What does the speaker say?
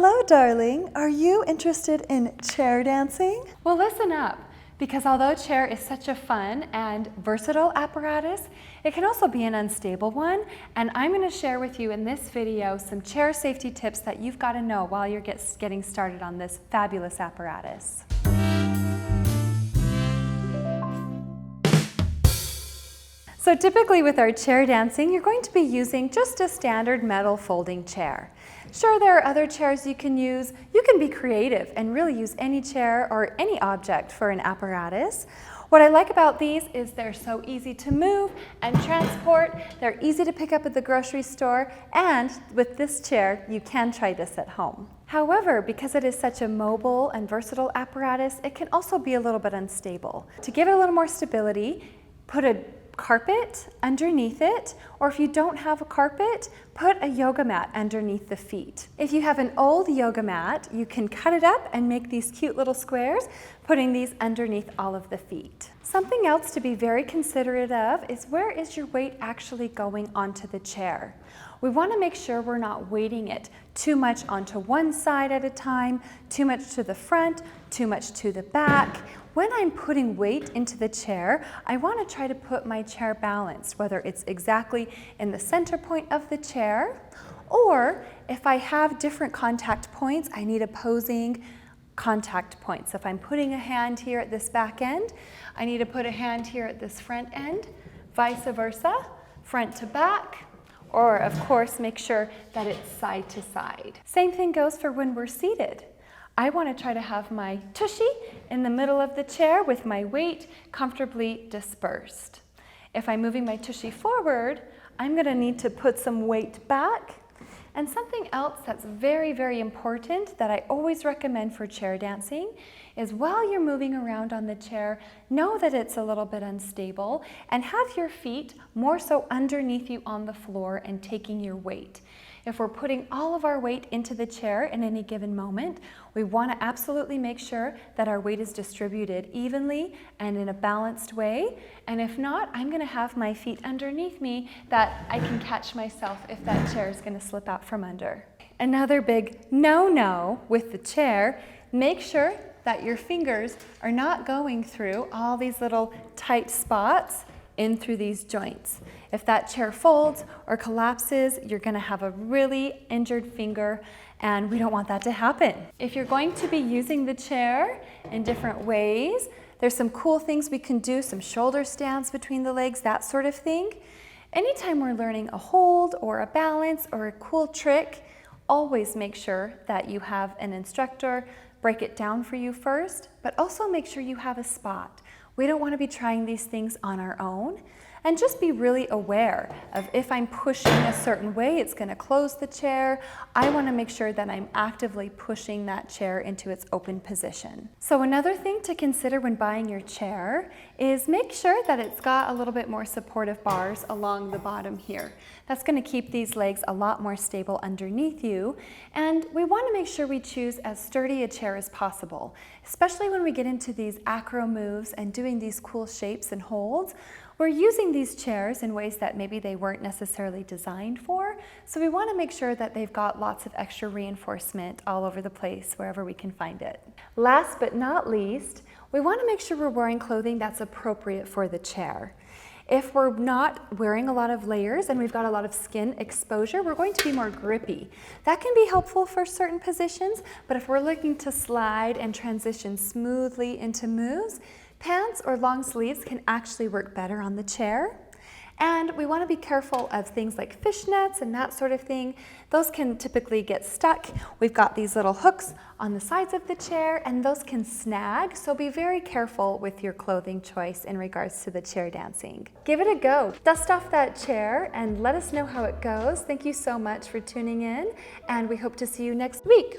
Hello, darling. Are you interested in chair dancing? Well, listen up, because although chair is such a fun and versatile apparatus, it can also be an unstable one, and I'm going to share with you in this video some chair safety tips that you've got to know while you're getting started on this fabulous apparatus. So typically with our chair dancing, you're going to be using just a standard metal folding chair. Sure, there are other chairs you can use. You can be creative and really use any chair or any object for an apparatus. What I like about these is they're so easy to move and transport. They're easy to pick up at the grocery store, and with this chair, you can try this at home. However, because it is such a mobile and versatile apparatus, it can also be a little bit unstable. To give it a little more stability, put a carpet underneath it, or if you don't have a carpet, put a yoga mat underneath the feet. If you have an old yoga mat, you can cut it up and make these cute little squares, putting these underneath all of the feet. Something else to be very considerate of is where is your weight actually going onto the chair. We want to make sure we're not weighting it too much onto one side at a time, too much to the front, too much to the back. When I'm putting weight into the chair, I want to try to put my chair balanced, whether it's exactly in the center point of the chair, or if I have different contact points, I need opposing contact points. If I'm putting a hand here at this back end, I need to put a hand here at this front end, vice versa, front to back, or of course make sure that it's side to side. Same thing goes for when we're seated. I want to try to have my tushy in the middle of the chair with my weight comfortably dispersed. If I'm moving my tushy forward, I'm going to need to put some weight back. And something else that's very, very important that I always recommend for chair dancing is while you're moving around on the chair, know that it's a little bit unstable and have your feet more so underneath you on the floor and taking your weight. If we're putting all of our weight into the chair in any given moment, we want to absolutely make sure that our weight is distributed evenly and in a balanced way. And if not, I'm going to have my feet underneath me that I can catch myself if that chair is going to slip out from under. Another big no-no with the chair, make sure that your fingers are not going through all these little tight spots in through these joints. If that chair folds or collapses, you're going to have a really injured finger, and we don't want that to happen. If you're going to be using the chair in different ways, there's some cool things we can do, some shoulder stands between the legs, that sort of thing. Anytime we're learning a hold or a balance or a cool trick, always make sure that you have an instructor break it down for you first, but also make sure you have a spot. We don't want to be trying these things on our own. And just be really aware of if I'm pushing a certain way, it's going to close the chair. I want to make sure that I'm actively pushing that chair into its open position. So another thing to consider when buying your chair is make sure that it's got a little bit more supportive bars along the bottom here. That's going to keep these legs a lot more stable underneath you. And we want to make sure we choose as sturdy a chair as possible, especially when we get into these acro moves and doing these cool shapes and holds. We're using these chairs in ways that maybe they weren't necessarily designed for, so we want to make sure that they've got lots of extra reinforcement all over the place wherever we can find it. Last but not least, we want to make sure we're wearing clothing that's appropriate for the chair. If we're not wearing a lot of layers and we've got a lot of skin exposure, we're going to be more grippy. That can be helpful for certain positions, but if we're looking to slide and transition smoothly into moves, pants or long sleeves can actually work better on the chair. And we want to be careful of things like fishnets and that sort of thing. Those can typically get stuck. We've got these little hooks on the sides of the chair, and those can snag, so be very careful with your clothing choice in regards to the chair dancing. Give it a go. Dust off that chair and let us know how it goes. Thank you so much for tuning in, and we hope to see you next week.